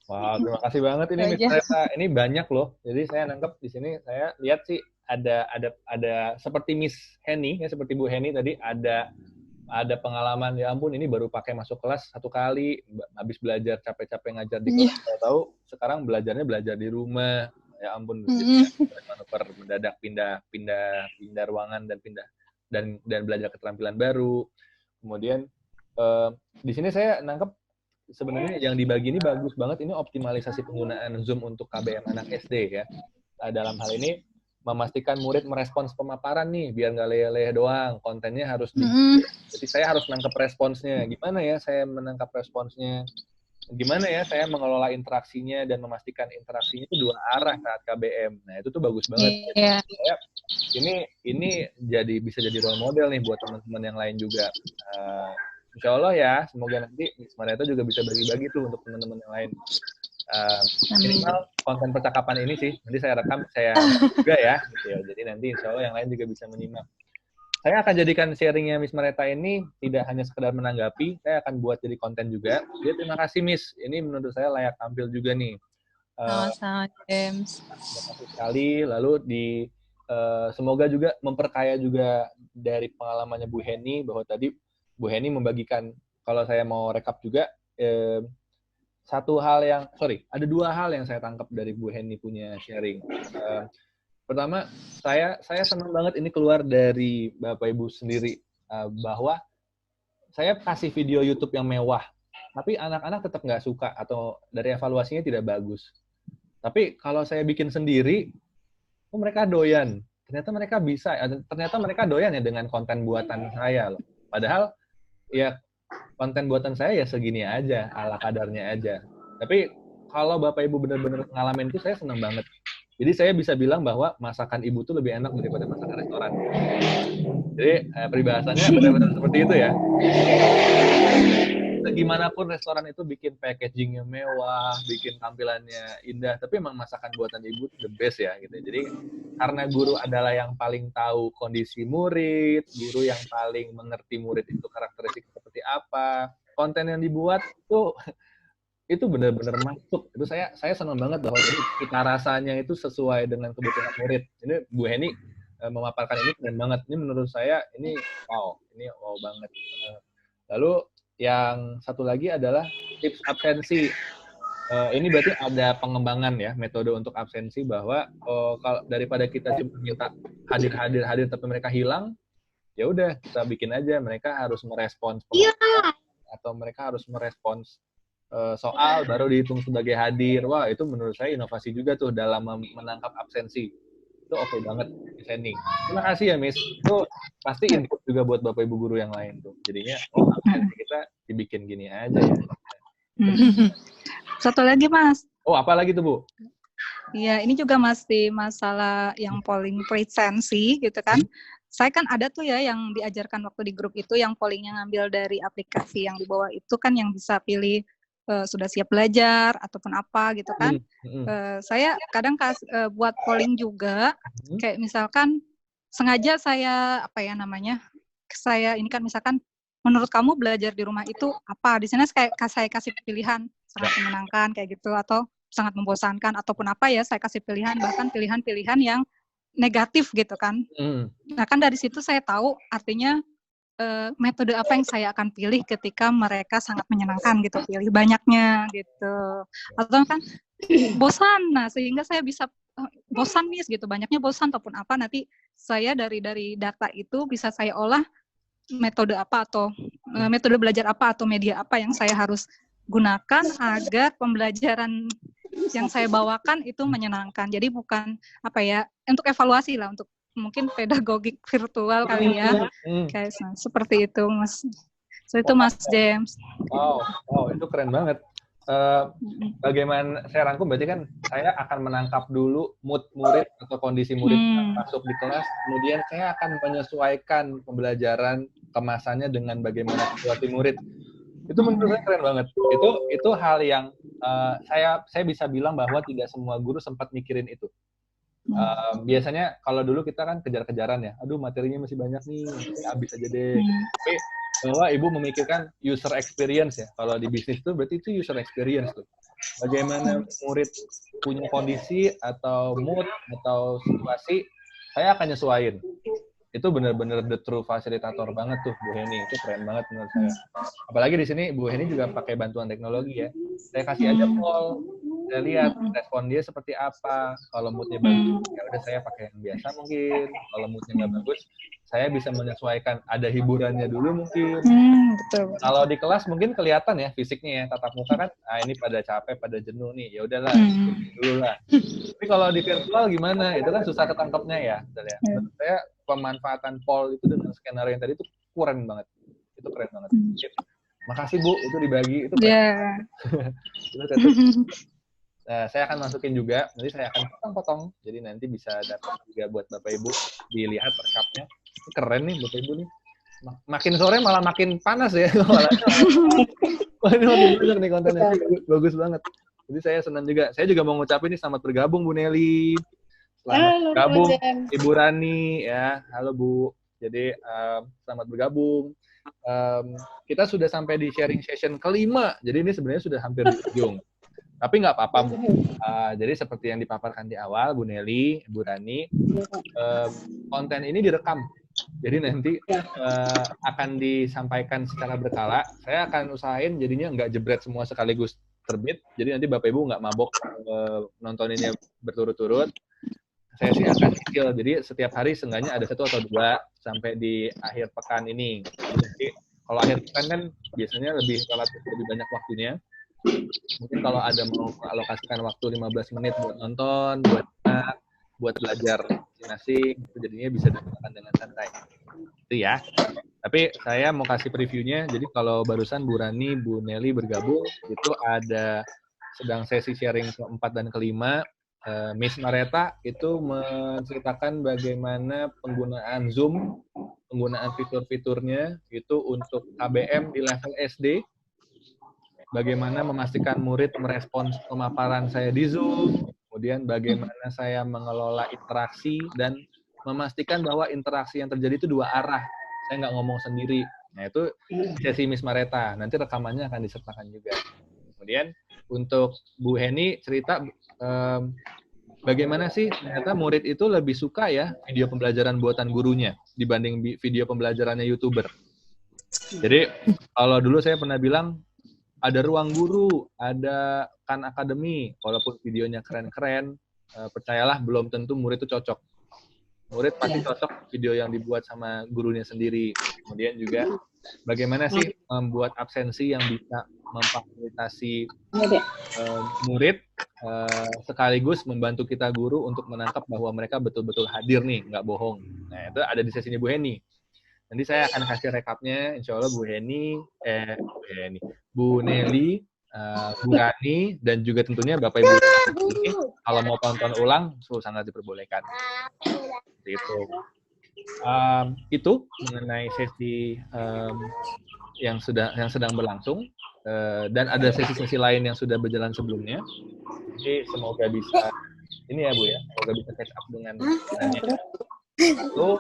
Wah, terima kasih banget ini Itu Miss aja. Reta. Ini banyak loh. Jadi saya nangkep di sini, saya lihat sih ada seperti Miss Henny ya, seperti Bu Henny tadi ada pengalaman, ya ampun ini baru pakai masuk kelas 1 kali, habis belajar capek-capek ngajar di Iya. kelas, tahu sekarang belajarnya belajar di rumah, ya ampun, jadi Mm-mm. manuver mendadak pindah pindah pindah ruangan dan dan belajar keterampilan baru. Kemudian eh, di sini saya nangkep sebenarnya yang dibagi ini bagus banget, ini optimalisasi penggunaan Zoom untuk KBM anak SD ya. Dalam hal ini memastikan murid merespons pemaparan nih, biar nggak leleh doang, kontennya harus Mm-mm. jadi saya harus nangkep responsnya. Gimana ya saya menangkap responsnya? Gimana ya saya mengelola interaksinya dan memastikan interaksinya itu dua arah saat KBM. Nah itu tuh bagus banget. Jadi Iya. saya ini jadi bisa jadi role model nih buat teman-teman yang lain juga. Insya Allah ya, semoga nanti Miss Marietta juga bisa bagi-bagi tuh untuk teman-teman yang lain. Uh, Amin. Minimal konten percakapan ini sih, nanti saya rekam, saya juga ya, gitu ya. Jadi nanti insya Allah yang lain juga bisa menyimak. Saya akan jadikan sharingnya Miss Marietta ini tidak hanya sekedar menanggapi, saya akan buat jadi konten juga. Jadi terima kasih Miss, ini menurut saya layak tampil juga nih. Sama-sama, James. Terima kasih sekali. Lalu semoga juga memperkaya juga dari pengalamannya Bu Henny, bahwa tadi Bu Henny membagikan, kalau saya mau rekap juga, ada 2 hal yang saya tangkap dari Bu Henny punya sharing. Pertama, saya senang banget ini keluar dari Bapak Ibu sendiri, bahwa saya kasih video YouTube yang mewah, tapi anak-anak tetap nggak suka atau dari evaluasinya tidak bagus. Tapi kalau saya bikin sendiri, mereka doyan. Ternyata mereka doyan ya dengan konten buatan saya loh. Padahal ya konten buatan saya ya segini aja, ala kadarnya aja. Tapi kalau Bapak Ibu benar-benar ngalamin itu, saya senang banget. Jadi saya bisa bilang bahwa masakan ibu tuh lebih enak daripada masakan restoran. Jadi peribahasannya benar-benar seperti itu ya. Segimanapun restoran itu bikin packagingnya mewah, bikin tampilannya indah, tapi emang masakan buatan ibu itu the best ya gitu. Jadi karena guru adalah yang paling tahu kondisi murid, guru yang paling mengerti murid itu karakteristik seperti apa, konten yang dibuat itu benar-benar masuk. Itu saya senang banget bahwa jadi cita rasanya itu sesuai dengan kebutuhan murid. Ini Bu Henny memaparkan ini keren banget. Ini menurut saya ini wow banget. Lalu yang satu lagi adalah tips absensi. Ini berarti ada pengembangan ya metode untuk absensi, bahwa kalau daripada kita cuma minta hadir tapi mereka hilang, ya udah kita bikin aja mereka harus merespons atau mereka harus merespons soal baru dihitung sebagai hadir. Wah, itu menurut saya inovasi juga tuh dalam menangkap absensi. Itu oke banget, Miss Henning. Terima kasih ya, Miss. Itu pasti input juga buat Bapak Ibu guru yang lain tuh. Jadinya, absensi kita dibikin gini aja ya. Satu lagi, Mas. Oh, apa lagi tuh, Bu? Iya, ini juga masih masalah yang polling presensi gitu kan. Saya kan ada tuh ya yang diajarkan waktu di grup itu, yang pollingnya ngambil dari aplikasi yang di bawah itu kan, yang bisa pilih sudah siap belajar ataupun apa gitu kan. Saya kadang buat polling juga, kayak misalkan sengaja saya saya ini kan misalkan, menurut kamu belajar di rumah itu apa? Di sini saya kasih pilihan, sangat menyenangkan kayak gitu, atau sangat membosankan ataupun apa ya, saya kasih pilihan, bahkan pilihan-pilihan yang negatif gitu kan. Nah kan dari situ saya tahu artinya metode apa yang saya akan pilih ketika mereka sangat menyenangkan gitu, pilih banyaknya gitu. Atau kan bosan, nah sehingga saya bisa bosan nih gitu, banyaknya bosan ataupun apa, nanti saya dari data itu bisa saya olah metode apa atau metode belajar apa atau media apa yang saya harus gunakan agar pembelajaran yang saya bawakan itu menyenangkan. Jadi bukan untuk evaluasi lah, untuk mungkin pedagogik virtual kali ya. Kayak seperti itu, Mas. Itu Mas James. Wow, itu keren banget. Bagaimana saya rangkum, berarti kan saya akan menangkap dulu mood murid atau kondisi murid yang masuk di kelas, kemudian saya akan menyesuaikan pembelajaran kemasannya dengan bagaimana situasi murid. Itu menurut saya keren banget. Itu hal yang saya bisa bilang bahwa tidak semua guru sempat mikirin itu. Biasanya kalau dulu kita kan kejar-kejaran ya, aduh materinya masih banyak nih, habis aja deh. Tapi bahwa ibu memikirkan user experience ya, kalau di bisnis itu berarti itu user experience tuh. bagaimana murid punya kondisi atau mood atau situasi, saya akan nyesuaiin. Itu benar-benar the true fasilitator banget tuh Bu Heni, itu keren banget menurut saya. Apalagi di sini Bu Heni juga pakai bantuan teknologi ya. Saya kasih aja poll, saya lihat respon dia seperti apa. Kalau moodnya bagus, ya udah saya pakai yang biasa mungkin. Kalau moodnya nggak bagus, saya bisa menyesuaikan. Ada hiburannya dulu mungkin. Betul. Kalau di kelas mungkin kelihatan ya fisiknya ya, tatap muka kan, ini pada capek, pada jenuh nih, ya udahlah, dulu lah. Tapi kalau di virtual gimana? Itu kan susah ketangkepnya ya, misalnya. Menurut saya pemanfaatan poll itu dengan skenario yang tadi itu keren banget. Itu keren banget. Makasih Bu, itu dibagi. Itu keren. Nah, saya akan masukin juga, nanti saya akan potong-potong. Jadi nanti bisa dapat juga buat Bapak Ibu dilihat rekapnya. Ini keren nih Bapak Ibu nih. Makin sore malah makin panas ya. Wah, ini makin banyak nih kontennya. Bagus banget. Jadi saya senang juga. Saya juga mau ngucapin nih selamat bergabung Bu Nelly. Selamat bergabung Ibu Rani ya. Halo Bu. Jadi selamat bergabung. Kita sudah sampai di sharing session kelima. Jadi ini sebenarnya sudah hampir di ujung. Tapi nggak apa-apa Bu. Jadi seperti yang dipaparkan di awal Bu Nelly, Bu Rani, konten ini direkam. Jadi nanti akan disampaikan secara berkala. Saya akan usahain jadinya nggak jebret semua sekaligus terbit. Jadi nanti Bapak Ibu nggak mabok nontoninnya berturut-turut. Saya sih akan cicil. Jadi setiap hari seenggaknya ada 1 atau 2 sampai di akhir pekan ini. Jadi kalau akhir pekan kan biasanya relatif lebih banyak waktunya. Mungkin kalau ada mau alokasikan waktu 15 menit buat nonton, buat belajar masing-masing, itu jadinya bisa dilakukan dengan santai. Itu ya. Tapi saya mau kasih previewnya, jadi kalau barusan Bu Rani, Bu Nelly bergabung, itu ada sedang sesi sharing keempat dan kelima, Miss Mareta itu menceritakan bagaimana penggunaan Zoom, penggunaan fitur-fiturnya itu untuk KBM di level SD, bagaimana memastikan murid merespons pemaparan saya di Zoom, kemudian bagaimana saya mengelola interaksi dan memastikan bahwa interaksi yang terjadi itu 2 arah. Saya nggak ngomong sendiri. Nah, itu sesi Miss Mareta. Nanti rekamannya akan disertakan juga. Kemudian untuk Bu Heni cerita bagaimana sih ternyata murid itu lebih suka ya video pembelajaran buatan gurunya dibanding video pembelajarannya YouTuber. Jadi kalau dulu saya pernah bilang, ada Ruang Guru, ada Khan Academy, walaupun videonya keren-keren, percayalah belum tentu murid itu cocok. Murid pasti cocok video yang dibuat sama gurunya sendiri. Kemudian juga bagaimana sih membuat absensi yang bisa memfasilitasi murid, sekaligus membantu kita guru untuk menangkap bahwa mereka betul-betul hadir nih, nggak bohong. Nah, itu ada di sesinya Bu Heni. Nanti saya akan kasih rekapnya, insya Allah Bu Nelly, Bu Rani, dan juga tentunya Bapak Ibu ini, kalau mau tonton ulang, sangat diperbolehkan. Itu mengenai sesi yang sedang berlangsung, dan ada sesi-sesi lain yang sudah berjalan sebelumnya. Jadi semoga bisa, ini ya Bu ya, semoga bisa catch up dengan Lalu,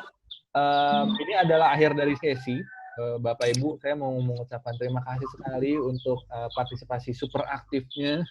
ini adalah akhir dari sesi. Bapak Ibu, saya mau mengucapkan terima kasih sekali untuk partisipasi super aktifnya